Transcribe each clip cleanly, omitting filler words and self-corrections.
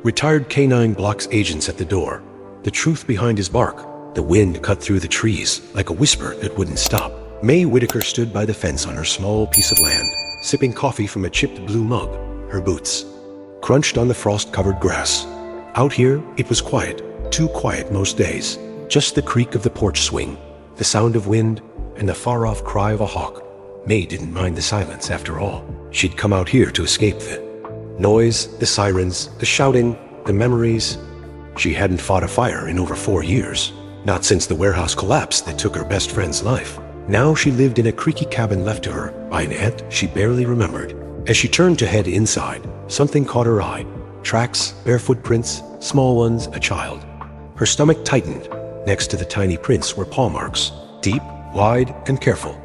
Retired canine blocks agents at the door. The truth behind his bark. The wind cut through the trees like a whisper that wouldn't stop. May Whitaker stood by the fence on her small piece of land, sipping coffee from a chipped blue mug. Her boots crunched on the frost-covered grass. Out here, it was quiet, too quiet most days. Just the creak of the porch swing, the sound of wind, and the far-off cry of a hawk. May didn't mind the silence after all. She'd come out here to escape the noise, the sirens, the shouting, the memories. She hadn't fought a fire in over 4 years, not since the warehouse collapse that took her best friend's life. Now she lived in a creaky cabin left to her by an aunt she barely remembered. As she turned to head inside, something caught her eye. Tracks, bare footprints, small ones, a child. Her stomach tightened. Next to the tiny prints were paw marks, deep, wide, and careful.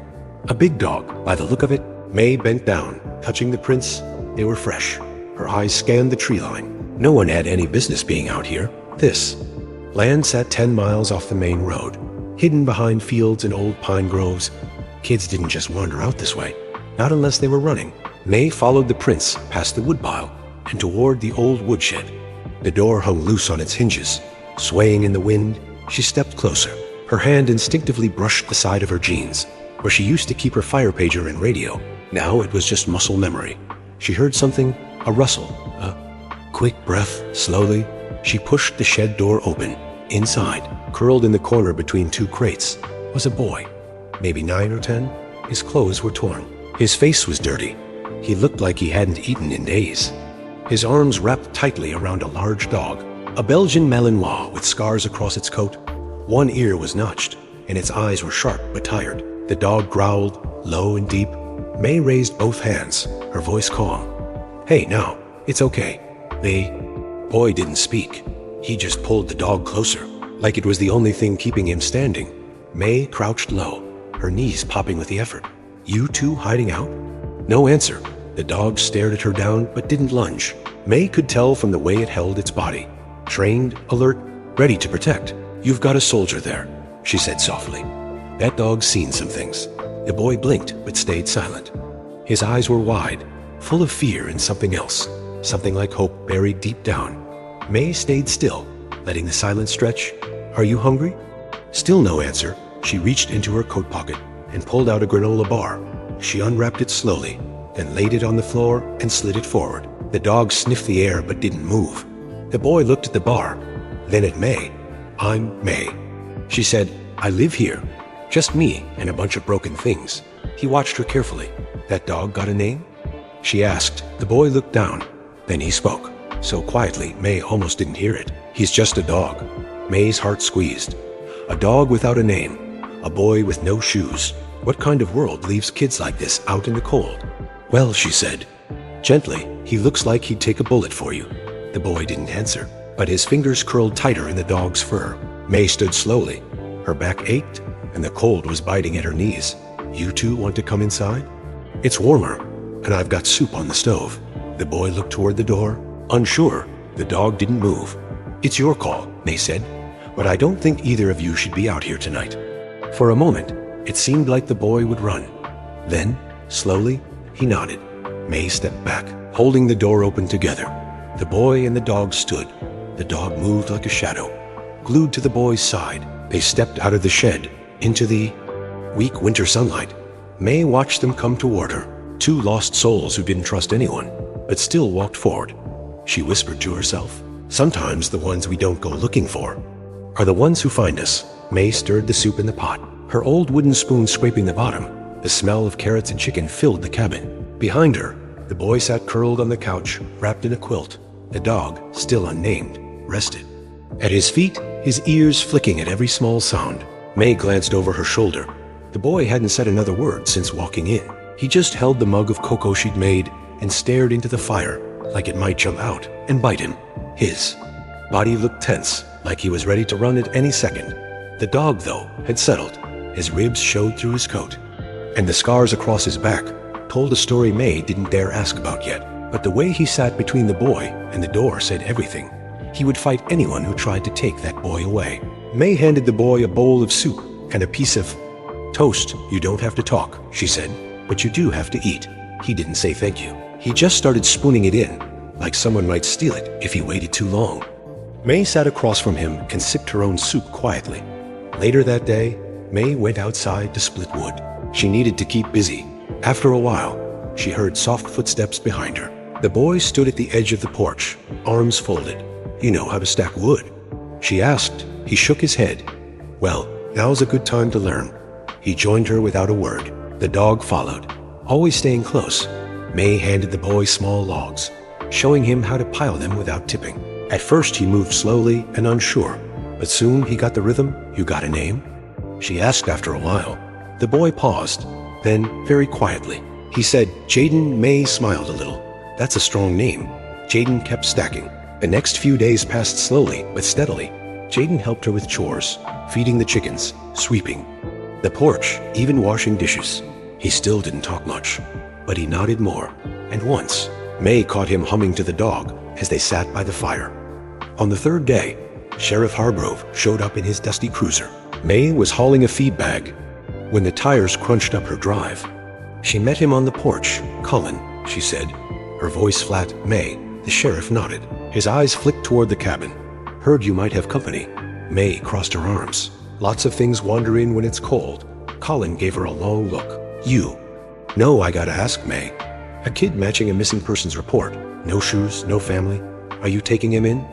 A big dog, by the look of it. May bent down, touching the prints. They were fresh. Her eyes scanned the tree line. No one had any business being out here. This land sat 10 miles off the main road, hidden behind fields and old pine groves. Kids didn't just wander out this way, not unless they were running. May followed the prints past the woodpile and toward the old woodshed. The door hung loose on its hinges. Swaying in the wind, she stepped closer. Her hand instinctively brushed the side of her jeans, where she used to keep her fire pager and radio. Now it was just muscle memory. She heard something, a rustle, a quick breath. Slowly, she pushed the shed door open. Inside, curled in the corner between 2 crates, was a boy, maybe 9 or 10. His clothes were torn. His face was dirty. He looked like he hadn't eaten in days. His arms wrapped tightly around a large dog, a Belgian Malinois with scars across its coat. One ear was notched, and its eyes were sharp but tired. The dog growled, low and deep. May raised both hands, her voice calm. "Hey, now, it's okay." The boy didn't speak. He just pulled the dog closer, like it was the only thing keeping him standing. May crouched low, her knees popping with the effort. "You two hiding out?" No answer. The dog stared at her down but didn't lunge. May could tell from the way it held its body. Trained, alert, ready to protect. "You've got a soldier there," she said softly. "That dog's seen some things." The boy blinked but stayed silent. His eyes were wide, full of fear and something else, something like hope buried deep down. May stayed still, letting the silence stretch. "Are you hungry?" Still no answer. She reached into her coat pocket and pulled out a granola bar. She unwrapped it slowly, then laid it on the floor and slid it forward. The dog sniffed the air but didn't move. The boy looked at the bar, then at May. "I'm May," she said. "I live here. Just me and a bunch of broken things." He watched her carefully. "That dog got a name?" she asked. The boy looked down. Then he spoke, so quietly May almost didn't hear it. "He's just a dog." May's heart squeezed. A dog without a name. A boy with no shoes. What kind of world leaves kids like this out in the cold? "Well," she said, gently, "he looks like he'd take a bullet for you." The boy didn't answer, but his fingers curled tighter in the dog's fur. May stood slowly. Her back ached, and the cold was biting at her knees. "You two want to come inside? It's warmer, and I've got soup on the stove." The boy looked toward the door, unsure. The dog didn't move. "It's your call," May said, "but I don't think either of you should be out here tonight." For a moment, it seemed like the boy would run. Then, slowly, he nodded. May stepped back, holding the door open together. The boy and the dog stood. The dog moved like a shadow. Glued to the boy's side, they stepped out of the shed, into the weak winter sunlight. May watched them come toward her, 2 lost souls who didn't trust anyone, but still walked forward. She whispered to herself, "Sometimes the ones we don't go looking for are the ones who find us." May stirred the soup in the pot, her old wooden spoon scraping the bottom. The smell of carrots and chicken filled the cabin. Behind her, the boy sat curled on the couch, wrapped in a quilt. The dog, still unnamed, rested. At his feet, his ears flicking at every small sound. May glanced over her shoulder. The boy hadn't said another word since walking in. He just held the mug of cocoa she'd made and stared into the fire like it might jump out and bite him. His body looked tense, like he was ready to run at any second. The dog, though, had settled. His ribs showed through his coat, and the scars across his back told a story May didn't dare ask about yet. But the way he sat between the boy and the door said everything. He would fight anyone who tried to take that boy away. May handed the boy a bowl of soup and a piece of toast. "You don't have to talk," she said, "but you do have to eat." He didn't say thank you. He just started spooning it in, like someone might steal it if he waited too long. May sat across from him and sipped her own soup quietly. Later that day, May went outside to split wood. She needed to keep busy. After a while, she heard soft footsteps behind her. The boy stood at the edge of the porch, arms folded. "You know how to stack wood?" she asked. He shook his head. "Well, now's a good time to learn." He joined her without a word. The dog followed, always staying close. May handed the boy small logs, showing him how to pile them without tipping. At first he moved slowly and unsure, but soon he got the rhythm. "You got a name?" she asked after a while. The boy paused, then very quietly, he said, "Jaden." May smiled a little. "That's a strong name." Jaden kept stacking. The next few days passed slowly but steadily. Jaden helped her with chores, feeding the chickens, sweeping the porch, even washing dishes. He still didn't talk much, but he nodded more. And once, May caught him humming to the dog as they sat by the fire. On the third day, Sheriff Hargrove showed up in his dusty cruiser. May was hauling a feed bag when the tires crunched up her drive. She met him on the porch. "Colin," she said, her voice flat. "May." The sheriff nodded. His eyes flicked toward the cabin. "Heard you might have company." May crossed her arms. "Lots of things wander in when it's cold." Colin gave her a long look. "You?" "No, I gotta ask, May. A kid matching a missing persons report. No shoes, no family. Are you taking him in?"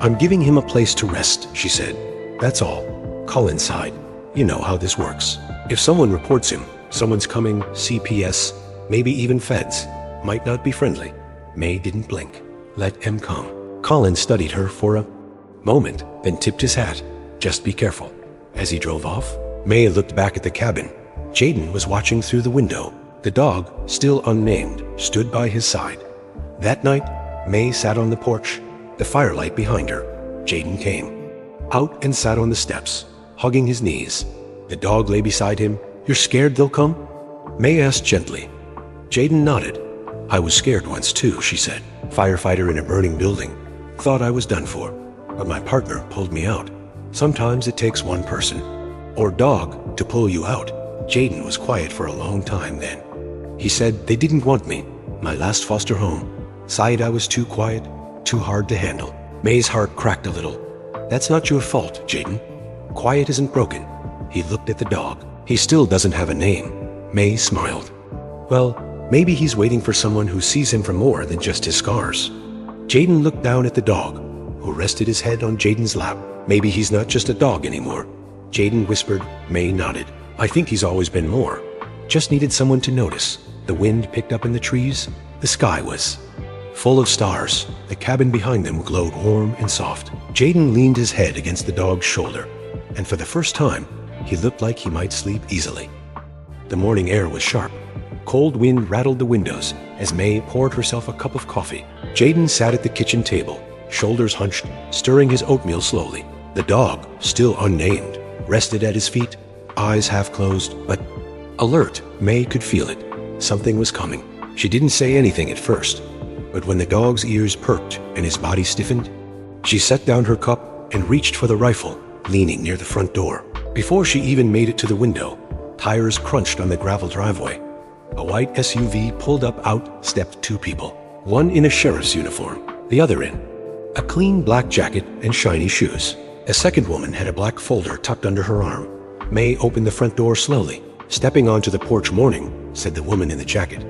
"I'm giving him a place to rest," she said. "That's all." Colin sighed. "You know how this works. If someone reports him, someone's coming, CPS, maybe even feds. Might not be friendly." May didn't blink. "Let him come." Colin studied her for a moment, then tipped his hat. "Just be careful." As he drove off, May looked back at the cabin. Jaden was watching through the window. The dog, still unnamed, stood by his side. That night, May sat on the porch, the firelight behind her. Jaden came out and sat on the steps, hugging his knees. The dog lay beside him. "You're scared they'll come?" May asked gently. Jaden nodded. "I was scared once too," she said. "Firefighter in a burning building. Thought I was done for, but my partner pulled me out. Sometimes it takes one person, or dog, to pull you out." Jaden was quiet for a long time then. He said, "They didn't want me. My last foster home. Sighed I was too quiet, too hard to handle." May's heart cracked a little. "That's not your fault, Jaden. Quiet isn't broken." He looked at the dog. "He still doesn't have a name." May smiled. "Well, maybe he's waiting for someone who sees him for more than just his scars." Jaden looked down at the dog, who rested his head on Jaden's lap. "Maybe he's not just a dog anymore." Jaden whispered. May nodded. "I think he's always been more. Just needed someone to notice." The wind picked up in the trees. The sky was full of stars. The cabin behind them glowed warm and soft. Jaden leaned his head against the dog's shoulder, and for the first time, he looked like he might sleep easily. The morning air was sharp. Cold wind rattled the windows as May poured herself a cup of coffee. Jaden sat at the kitchen table, shoulders hunched, stirring his oatmeal slowly. The dog, still unnamed, rested at his feet, eyes half closed, but alert. May could feel it. Something was coming. She didn't say anything at first, but when the dog's ears perked and his body stiffened, she set down her cup and reached for the rifle, leaning near the front door. Before she even made it to the window, tires crunched on the gravel driveway. A white SUV pulled up. Out stepped two people, one in a sheriff's uniform, the other in a clean black jacket and shiny shoes. A second woman had a black folder tucked under her arm. May opened the front door slowly. "Stepping onto the porch." "Morning," said the woman in the jacket.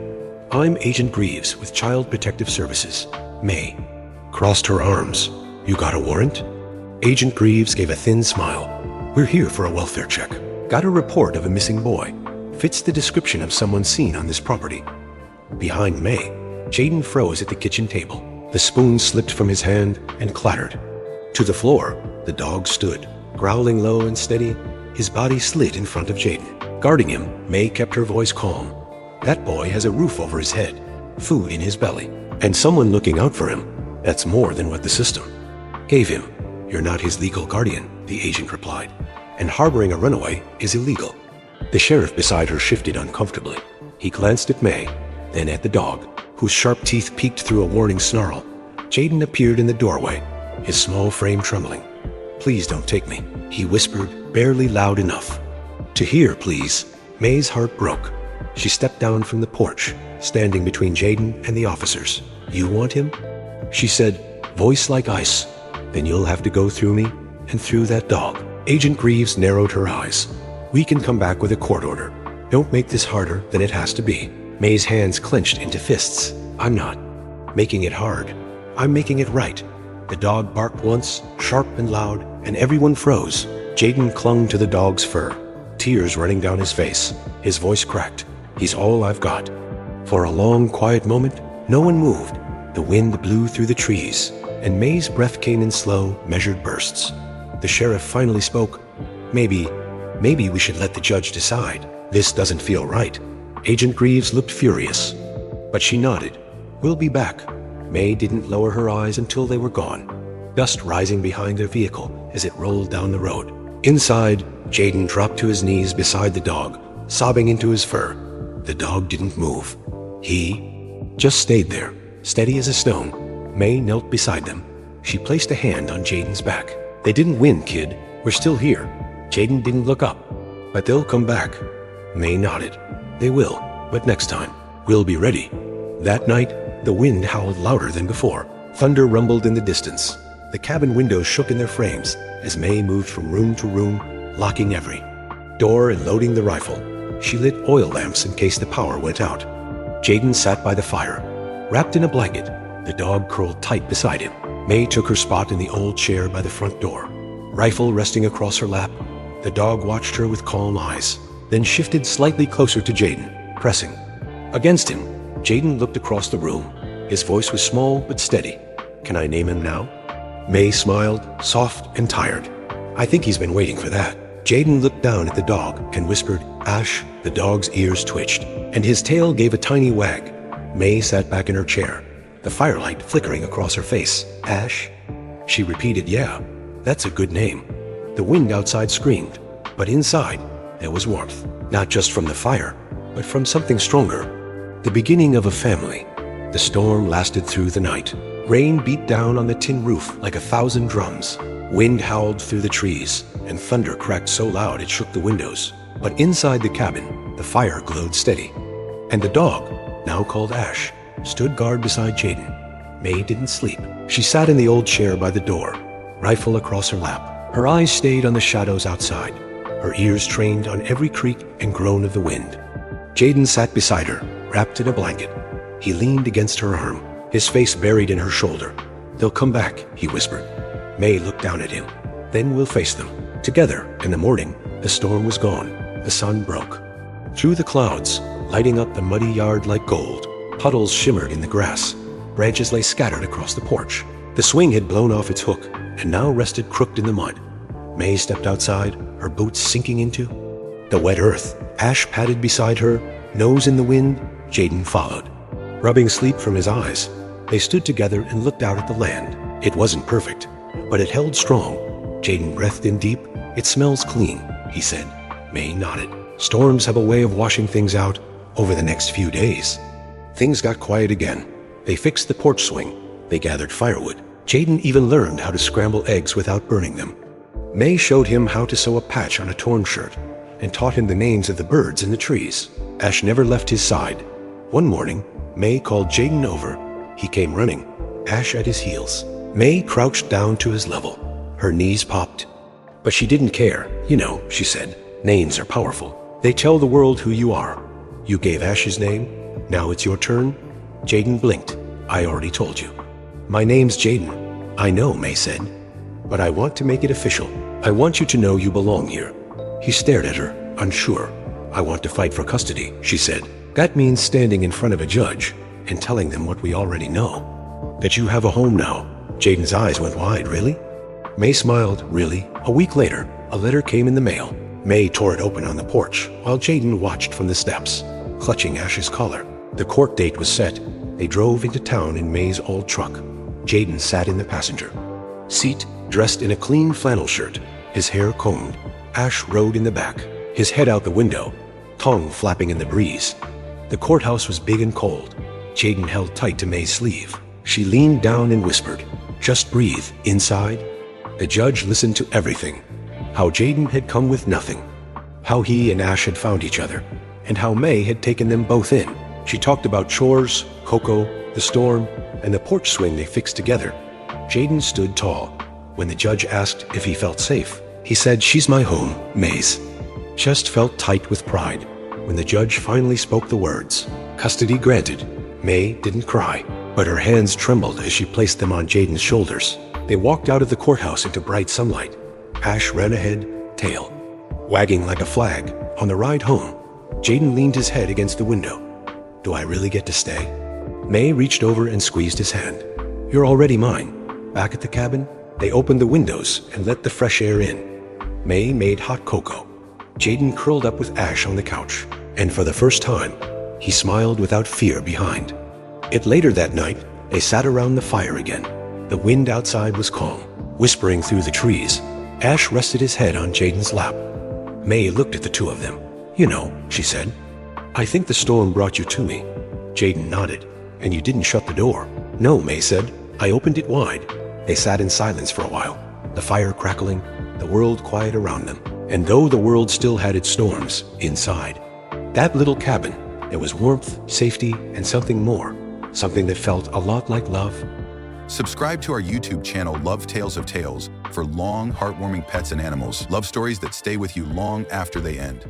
"I'm Agent Greaves with Child Protective Services." May crossed her arms. "You got a warrant?" Agent Greaves gave a thin smile. "We're here for a welfare check. Got a report of a missing boy. Fits the description of someone seen on this property." Behind May, Jaden froze at the kitchen table. The spoon slipped from his hand and clattered to the floor. The dog stood, growling low and steady. His body slid in front of Jaden. Guarding him, May kept her voice calm. "That boy has a roof over his head, food in his belly, and someone looking out for him. That's more than what the system gave him." "You're not his legal guardian," the agent replied, "and harboring a runaway is illegal." The sheriff beside her shifted uncomfortably. He glanced at May, then at the dog, whose sharp teeth peeked through a warning snarl. Jaden appeared in the doorway, his small frame trembling. "Please don't take me," he whispered, barely loud enough to hear. "Please." May's heart broke. She stepped down from the porch, standing between Jaden and the officers. "You want him?" She said, voice like ice. Then you'll have to go through me and through that dog. Agent Greaves narrowed her eyes. We can come back with a court order. Don't make this harder than it has to be. May's hands clenched into fists. I'm not making it hard. I'm making it right. The dog barked once, sharp and loud, and everyone froze. Jaden clung to the dog's fur, tears running down his face. His voice cracked. He's all I've got. For a long, quiet moment, no one moved. The wind blew through the trees, and May's breath came in slow, measured bursts. The sheriff finally spoke. Maybe we should let the judge decide. This doesn't feel right. Agent Greaves looked furious, but she nodded. We'll be back. May didn't lower her eyes until they were gone, dust rising behind their vehicle as it rolled down the road. Inside, Jaden dropped to his knees beside the dog, sobbing into his fur. The dog didn't move. He just stayed there, steady as a stone. May knelt beside them. She placed a hand on Jaden's back. They didn't win, kid. We're still here. Jaden didn't look up. But they'll come back. May nodded. They will, but next time, we'll be ready. That night, the wind howled louder than before. Thunder rumbled in the distance. The cabin windows shook in their frames as May moved from room to room, locking every door and loading the rifle. She lit oil lamps in case the power went out. Jaden sat by the fire, wrapped in a blanket. The dog curled tight beside him. May took her spot in the old chair by the front door, rifle resting across her lap. The dog watched her with calm eyes, then shifted slightly closer to Jaden, pressing against him. Jaden looked across the room. His voice was small but steady. Can I name him now? May smiled, soft and tired. I think he's been waiting for that. Jaden looked down at the dog and whispered, Ash. The dog's ears twitched, and his tail gave a tiny wag. May sat back in her chair, the firelight flickering across her face. Ash? She repeated, yeah, that's a good name. The wind outside screamed, but inside there was warmth, not just from the fire, but from something stronger. The beginning of a family. The storm lasted through the night. Rain beat down on the tin roof like 1,000 drums. Wind howled through the trees, and thunder cracked so loud it shook the windows. But inside the cabin, the fire glowed steady. And the dog, now called Ash, stood guard beside Jaden. May didn't sleep. She sat in the old chair by the door, rifle across her lap. Her eyes stayed on the shadows outside, her ears trained on every creak and groan of the wind. Jaden sat beside her, wrapped in a blanket. He leaned against her arm, his face buried in her shoulder. They'll come back, he whispered. May looked down at him. Then we'll face them. Together, in the morning, the storm was gone. The sun broke. Through the clouds, lighting up the muddy yard like gold, puddles shimmered in the grass. Branches lay scattered across the porch. The swing had blown off its hook and now rested crooked in the mud. May stepped outside, her boots sinking into the wet earth. Ash padded beside her, nose in the wind. Jaden followed, rubbing sleep from his eyes. They stood together and looked out at the land. It wasn't perfect, but it held strong. Jaden breathed in deep. It smells clean, he said. May nodded. Storms have a way of washing things out over the next few days. Things got quiet again. They fixed the porch swing. They gathered firewood. Jaden even learned how to scramble eggs without burning them. May showed him how to sew a patch on a torn shirt and taught him the names of the birds in the trees. Ash never left his side. One morning, May called Jaden over. He came running, Ash at his heels. May crouched down to his level. Her knees popped. But she didn't care. You know, she said, names are powerful. They tell the world who you are. You gave Ash his name. Now it's your turn. Jaden blinked. I already told you. My name's Jaden. I know, May said. But I want to make it official. I want you to know you belong here. He stared at her, unsure. I want to fight for custody, she said. That means standing in front of a judge and telling them what we already know. That you have a home now. Jaden's eyes went wide. Really? May smiled. Really? A week later, a letter came in the mail. May tore it open on the porch while Jaden watched from the steps, clutching Ash's collar. The court date was set. They drove into town in May's old truck. Jaden sat in the passenger seat, dressed in a clean flannel shirt, his hair combed. Ash rode in the back, his head out the window, tongue flapping in the breeze. The courthouse was big and cold. Jaden held tight to May's sleeve. She leaned down and whispered, just breathe. Inside, the judge listened to everything. How Jaden had come with nothing. How he and Ash had found each other. And how May had taken them both in. She talked about chores, Coco, the storm, and the porch swing they fixed together. Jaden stood tall. When the judge asked if he felt safe, he said, "She's my home, May's." Chest felt tight with pride. When the judge finally spoke the words, "Custody granted," May didn't cry, but her hands trembled as she placed them on Jaden's shoulders. They walked out of the courthouse into bright sunlight. Ash ran ahead, tail wagging like a flag. On the ride home, Jaden leaned his head against the window. "Do I really get to stay?" May reached over and squeezed his hand. "You're already mine." Back at the cabin, they opened the windows and let the fresh air in. May made hot cocoa. Jaden curled up with Ash on the couch, and for the first time, he smiled without fear behind. Later that night, they sat around the fire again. The wind outside was calm, whispering through the trees. Ash rested his head on Jaden's lap. May looked at the two of them. "You know," she said, "I think the storm brought you to me." Jaden nodded. "And you didn't shut the door." "No," May said. "I opened it wide." They sat in silence for a while, the fire crackling, the world quiet around them. And though the world still had its storms, inside that little cabin, there was warmth, safety, and something more. Something that felt a lot like love. Subscribe to our YouTube channel, Love Tales of Tales, for long, heartwarming pets and animals, love stories that stay with you long after they end.